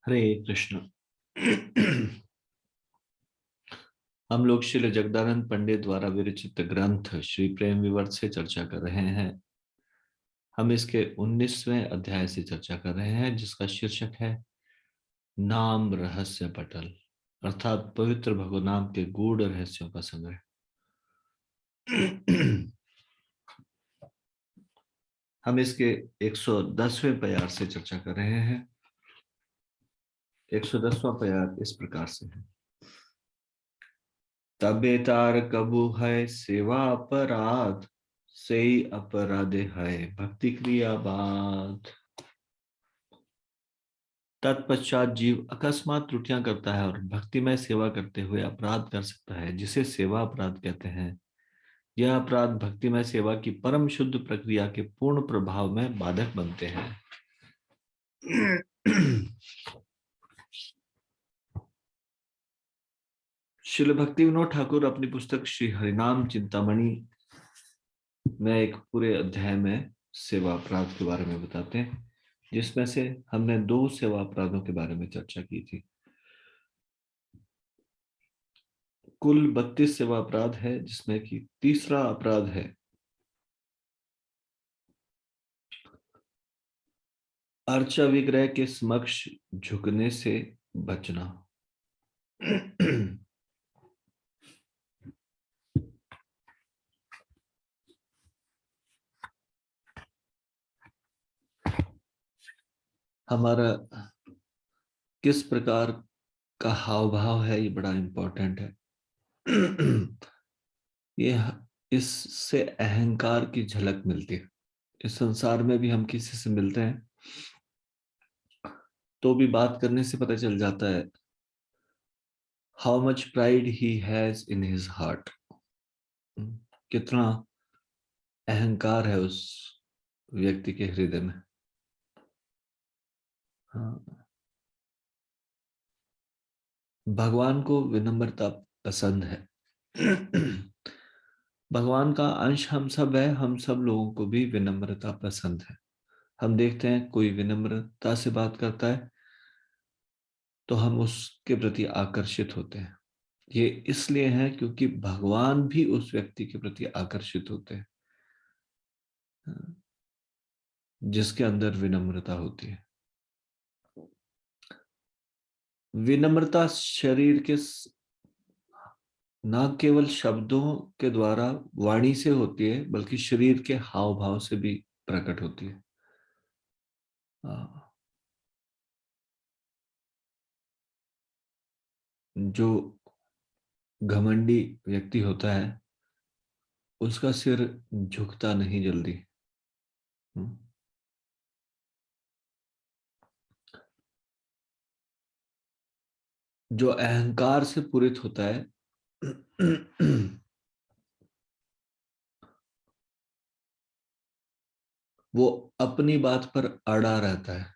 हरे कृष्ण। हम लोग श्री जगदानंद पंडित द्वारा विरचित ग्रंथ श्री प्रेम विवर्त से चर्चा कर रहे हैं। हम इसके 19वें अध्याय से चर्चा कर रहे हैं, जिसका शीर्षक है नाम रहस्य पटल, अर्थात पवित्र भगवनाम के गूढ़ रहस्यों का संग्रह। हम इसके 110वें प्यार से चर्चा कर रहे हैं। 110वां प्यार इस प्रकार से है। तबे तार कबू है सेवा अपराध, से अपराध है भक्ति क्रिया बाद। तत्पश्चात जीव अकस्मात त्रुटियां करता है और भक्तिमय सेवा करते हुए अपराध कर सकता है, जिसे सेवा अपराध कहते हैं। यह अपराध भक्तिमय सेवा की परम शुद्ध प्रक्रिया के पूर्ण प्रभाव में बाधक बनते हैं। श्रील भक्ति विनोद ठाकुर अपनी पुस्तक श्री हरिनाम चिंतामणि में एक पूरे अध्याय में सेवा अपराध के बारे में बताते हैं, जिसमें से हमने 2 सेवा अपराधों के बारे में चर्चा की थी। कुल 32 सेवा अपराध है, जिसमें कि तीसरा अपराध है अर्चा विग्रह के समक्ष झुकने से बचना। हमारा किस प्रकार का हाव भाव है, ये बड़ा इंपॉर्टेंट है। ये इससे अहंकार की झलक मिलती है। इस संसार में भी हम किसी से मिलते हैं तो भी बात करने से पता चल जाता है how much pride he has in his heart. कितना अहंकार है उस व्यक्ति के हृदय में। हाँ, भगवान को विनम्रता पसंद है। भगवान का अंश हम सब है, हम सब लोगों को भी विनम्रता पसंद है। हम देखते हैं कोई विनम्रता से बात करता है तो हम उसके प्रति आकर्षित होते हैं। ये इसलिए है क्योंकि भगवान भी उस व्यक्ति के प्रति आकर्षित होते हैं जिसके अंदर विनम्रता होती है। विनम्रता शरीर के न केवल शब्दों के द्वारा वाणी से होती है, बल्कि शरीर के हाव भाव से भी प्रकट होती है। जो घमंडी व्यक्ति होता है उसका सिर झुकता नहीं जल्दी। जो अहंकार से पूरित होता है वो अपनी बात पर अड़ा रहता है।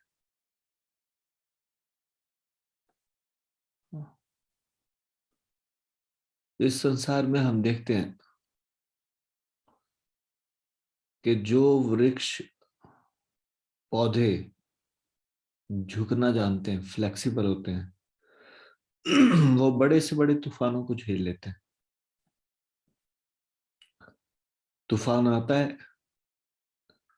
इस संसार में हम देखते हैं कि जो वृक्ष पौधे झुकना जानते हैं, फ्लेक्सिबल होते हैं, वो बड़े से बड़े तूफानों को झेल लेते हैं। तूफान आता है,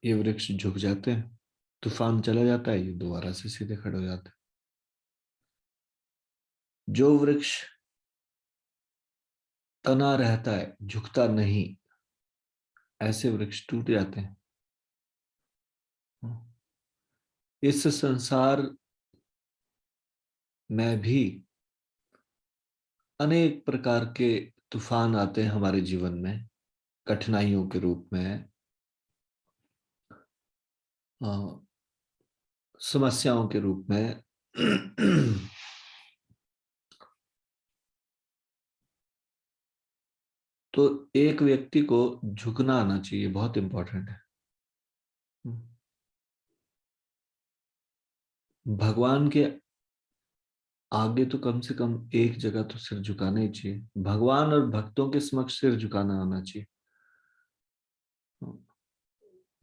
ये वृक्ष झुक जाते हैं। तूफान चला जाता है, ये दोबारा से सीधे खड़े हो जाते हैं। जो वृक्ष तना रहता है, झुकता नहीं, ऐसे वृक्ष टूट जाते हैं। इस संसार में भी अनेक प्रकार के तूफान आते हैं हमारे जीवन में, कठिनाइयों के रूप में, समस्याओं के रूप में। तो एक व्यक्ति को झुकना आना चाहिए, बहुत इंपॉर्टेंट है। भगवान के आगे तो कम से कम एक जगह तो सिर झुकाना ही चाहिए। भगवान और भक्तों के समक्ष सिर झुकाना आना चाहिए।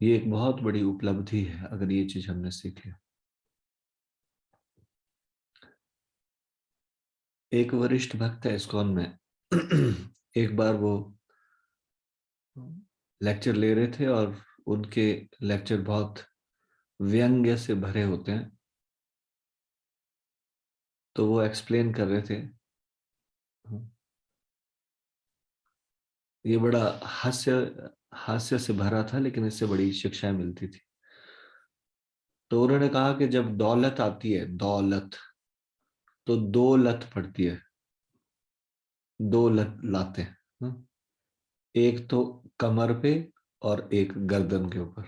ये एक बहुत बड़ी उपलब्धि है अगर ये चीज हमने सीख लिया। एक वरिष्ठ भक्त है इस्कॉन में। एक बार वो लेक्चर ले रहे थे और उनके लेक्चर बहुत व्यंग्य से भरे होते हैं, तो वो एक्सप्लेन कर रहे थे। ये बड़ा हास्य हास्य से भरा था, लेकिन इससे बड़ी शिक्षाएं मिलती थी। तो उन्होंने कहा कि जब दौलत आती है, दौलत, तो दो लत पड़ती है, दो लत लाते हैं। एक तो कमर पे और एक गर्दन के ऊपर।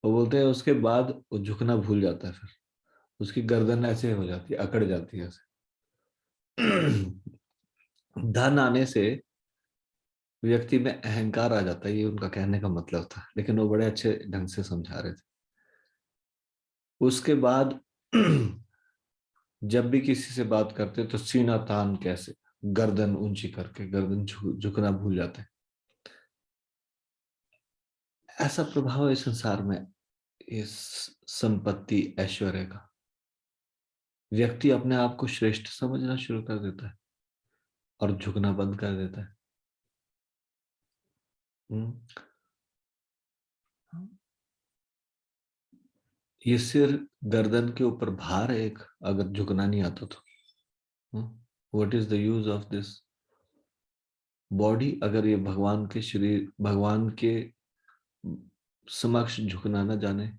वो बोलते हैं उसके बाद वो झुकना भूल जाता है, फिर उसकी गर्दन ऐसे हो जाती है, अकड़ जाती है ऐसे। धन आने से व्यक्ति में अहंकार आ जाता है, ये उनका कहने का मतलब था, लेकिन वो बड़े अच्छे ढंग से समझा रहे थे। उसके बाद जब भी किसी से बात करते तो सीना तान कैसे, गर्दन ऊंची करके, गर्दन झुकना भूल जाते हैं। ऐसा प्रभाव है संसार में इस संपत्ति ऐश्वर्य का। व्यक्ति अपने आप को श्रेष्ठ समझना शुरू कर देता है और झुकना बंद कर देता है। हम्म। ये सिर गर्दन के ऊपर भार है एक, अगर झुकना नहीं आता तो what is the use of this body, अगर ये भगवान के शरीर, भगवान के समक्ष झुकना ना जाने।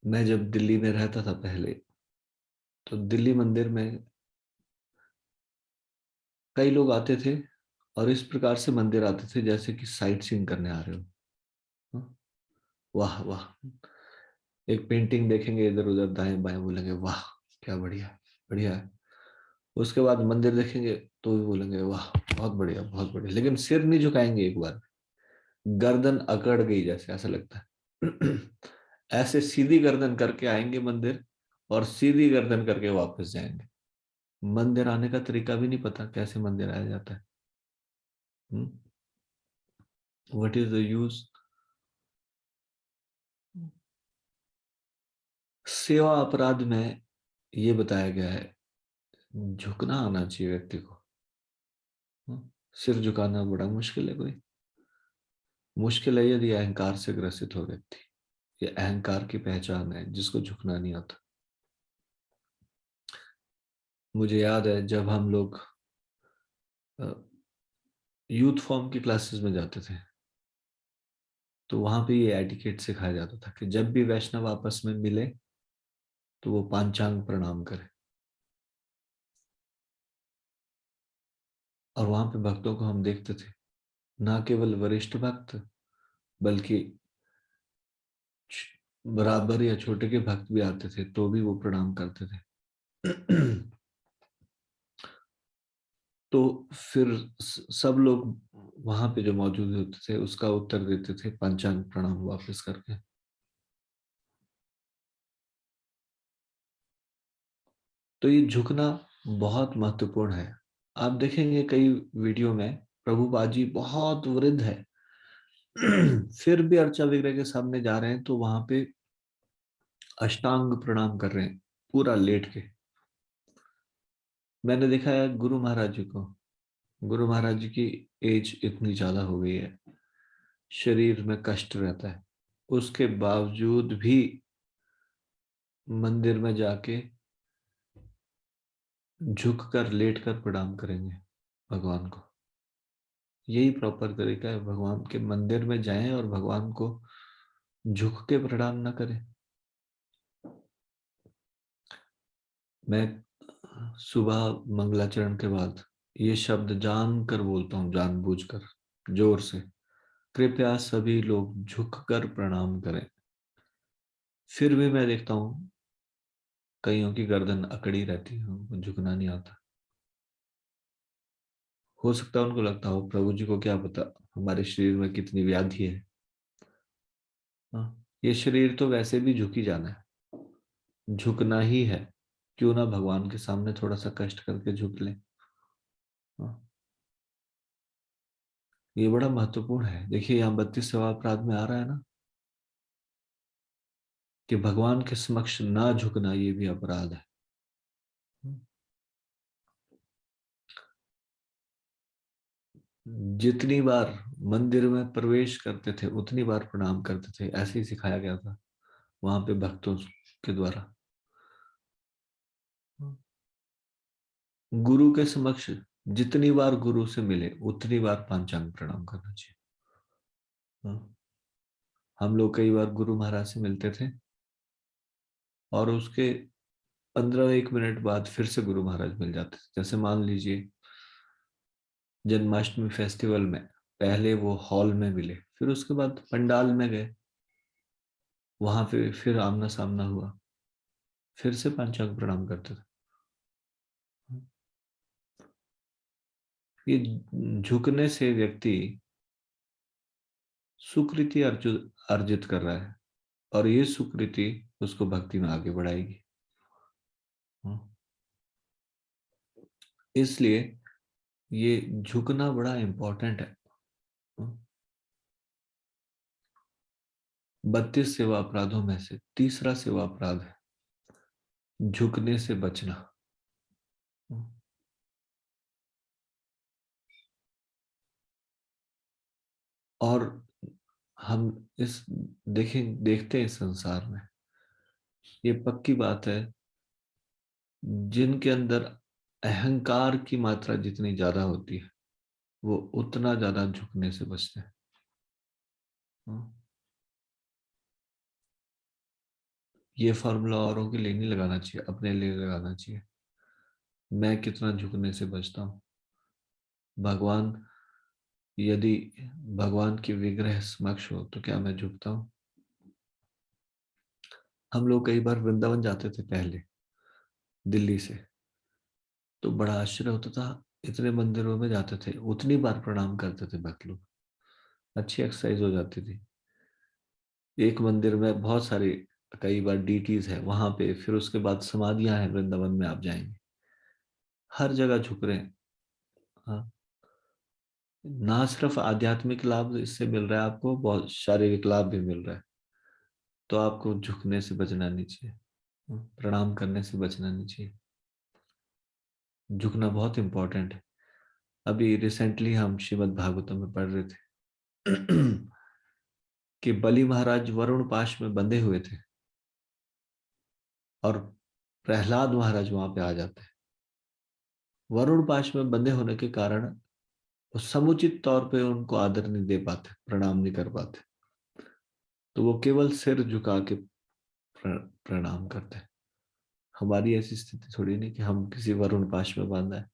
मैं जब दिल्ली में रहता था पहले, तो दिल्ली मंदिर में कई लोग आते थे और इस प्रकार से मंदिर आते थे जैसे कि साइट सीइंग करने आ रहे हो। हाँ, वाह वाह। एक पेंटिंग देखेंगे इधर उधर दाएं बाएं, बोलेंगे वाह क्या बढ़िया, बढ़िया है। उसके बाद मंदिर देखेंगे तो भी बोलेंगे वाह बहुत बढ़िया, बहुत बढ़िया, लेकिन सिर नहीं झुकाएंगे एक बार। गर्दन अकड़ गई जैसे ऐसा लगता है। ऐसे सीधी गर्दन करके आएंगे मंदिर और सीधी गर्दन करके वापस जाएंगे। मंदिर आने का तरीका भी नहीं पता, कैसे मंदिर आया जाता है। What is the use. सेवा अपराध में ये बताया गया है, झुकना आना चाहिए व्यक्ति को। सिर झुकाना बड़ा मुश्किल है कोई, मुश्किल है यदि अहंकार से ग्रसित हो व्यक्ति। ये अहंकार की पहचान है जिसको झुकना नहीं आता। मुझे याद है जब हम लोग यूथ फॉर्म की क्लासेस में जाते थे, तो वहां पे ये एटिकेट सिखाया जाता था कि जब भी वैष्णव आपस में मिले तो वो पांचांग प्रणाम करे। और वहां पे भक्तों को हम देखते थे, ना केवल वरिष्ठ भक्त, बल्कि बराबर या छोटे के भक्त भी आते थे तो भी वो प्रणाम करते थे। तो फिर सब लोग वहां पे जो मौजूद होते थे उसका उत्तर देते थे पंचांग प्रणाम वापस करके। तो ये झुकना बहुत महत्वपूर्ण है। आप देखेंगे कई वीडियो में प्रभुपाद जी बहुत वृद्ध है, फिर भी अर्चा विग्रह के सामने जा रहे हैं तो वहां पे अष्टांग प्रणाम कर रहे हैं, पूरा लेट के। मैंने देखा है गुरु महाराज जी को, गुरु महाराज जी की एज इतनी ज्यादा हो गई है, शरीर में कष्ट रहता है, उसके बावजूद भी मंदिर में जाके झुक कर लेट कर प्रणाम करेंगे भगवान को। यही प्रॉपर तरीका है, भगवान के मंदिर में जाएं और भगवान को झुक के प्रणाम ना करें। मैं सुबह मंगलाचरण के बाद ये शब्द जान कर बोलता हूँ, जानबूझकर जोर से, कृपया सभी लोग झुक कर प्रणाम करें। फिर भी मैं देखता हूँ कईयों की गर्दन अकड़ी रहती है, उनको झुकना नहीं आता। हो सकता है उनको लगता हो प्रभु जी को क्या पता हमारे शरीर में कितनी व्याधि है। हाँ, ये शरीर तो वैसे भी झुक ही जाना है, झुकना ही है। क्यों ना भगवान के सामने थोड़ा सा कष्ट करके झुक ले। हाँ, ये बड़ा महत्वपूर्ण है। देखिए यहाँ 32 सेवा अपराध में आ रहा है ना, कि भगवान के समक्ष ना झुकना ये भी अपराध है। जितनी बार मंदिर में प्रवेश करते थे उतनी बार प्रणाम करते थे, ऐसे ही सिखाया गया था वहां पे भक्तों के द्वारा। गुरु के समक्ष जितनी बार गुरु से मिले उतनी बार पंचांग प्रणाम करना चाहिए। हम लोग कई बार गुरु महाराज से मिलते थे और उसके 15 एक मिनट बाद फिर से गुरु महाराज मिल जाते थे। जैसे मान लीजिए जन्माष्टमी फेस्टिवल में पहले वो हॉल में मिले, फिर उसके बाद पंडाल में गए, वहां पे फिर आमना सामना हुआ, फिर से पंचांग प्रणाम करते थे। ये झुकने से व्यक्ति सुकृति अर्जित कर रहा है और ये सुकृति उसको भक्ति में आगे बढ़ाएगी। इसलिए ये झुकना बड़ा इंपॉर्टेंट है। 32 सेवा अपराधों में से तीसरा सेवा अपराध है झुकने से बचना। और हम इस देखते हैं इस संसार में, ये पक्की बात है, जिनके अंदर अहंकार की मात्रा जितनी ज्यादा होती है वो उतना ज्यादा झुकने से बचते हैं। ये फॉर्मूला औरों के लिए नहीं लगाना चाहिए, अपने लिए लगाना चाहिए। मैं कितना झुकने से बचता हूँ। भगवान, यदि भगवान की विग्रह समक्ष हो तो क्या मैं झुकता हूँ? हम लोग कई बार वृंदावन जाते थे पहले दिल्ली से, तो बड़ा आश्चर्य होता था, इतने मंदिरों में जाते थे, उतनी बार प्रणाम करते थे भक्त लोग, अच्छी एक्सरसाइज हो जाती थी। एक मंदिर में बहुत सारी, कई बार डीटीज है वहां पे, फिर उसके बाद समाधियां हैं वृंदावन में, आप जाएंगे हर जगह झुक रहे हैं। हाँ, ना सिर्फ आध्यात्मिक लाभ इससे मिल रहा है आपको, बहुत शारीरिक लाभ भी मिल रहा है। तो आपको झुकने से बचना नहीं चाहिए, प्रणाम करने से बचना नहीं चाहिए। झुकना बहुत इंपॉर्टेंट है। अभी रिसेंटली हम श्रीमद् भागवतम में पढ़ रहे थे कि बलि महाराज वरुण पाश में बंधे हुए थे और प्रहलाद महाराज वहां पे आ जाते हैं। वरुण पाश में बंधे होने के कारण वो समुचित तौर पे उनको आदर नहीं दे पाते, प्रणाम नहीं कर पाते, तो वो केवल सिर झुका के प्रणाम करते हैं। हमारी ऐसी स्थिति थोड़ी नहीं कि हम किसी वरुण पाश में बांधा है,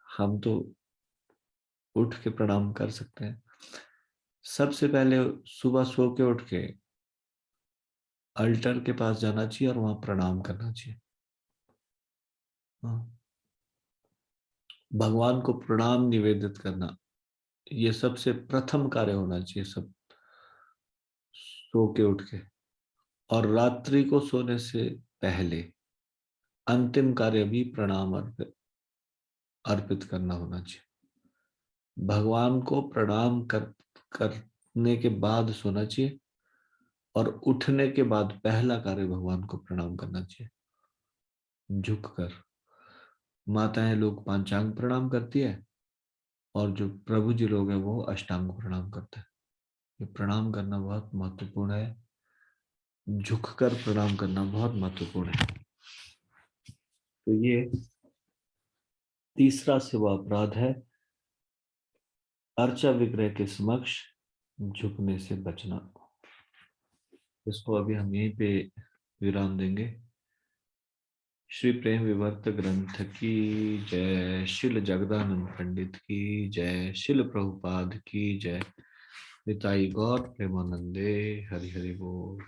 हम तो उठ के प्रणाम कर सकते हैं। सबसे पहले सुबह सो के उठ के अल्टर के पास जाना चाहिए और वहां प्रणाम करना चाहिए। हाँ। भगवान को प्रणाम निवेदित करना ये सबसे प्रथम कार्य होना चाहिए, सब सो के उठ के। और रात्रि को सोने से पहले अंतिम कार्य भी प्रणाम अर्पित करना होना चाहिए। भगवान को प्रणाम करने के बाद सोना चाहिए और उठने के बाद पहला कार्य भगवान को प्रणाम करना चाहिए, झुक कर। माताएं लोग पांचांग प्रणाम करती है और जो प्रभु जी लोग हैं वो अष्टांग प्रणाम करते हैं। ये प्रणाम करना बहुत महत्वपूर्ण है, झुककर प्रणाम करना बहुत महत्वपूर्ण है। तो ये तीसरा सेवा अपराध है, अर्चा विग्रह के समक्ष झुकने से बचना। इसको अभी हम यहीं पे विराम देंगे। श्री प्रेम विवर्त ग्रंथ की जय, शिल जगदानंद पंडित की जय, शिल प्रभुपाद की जय, निताई गौर प्रेमानंदे। हरि हरि बोल।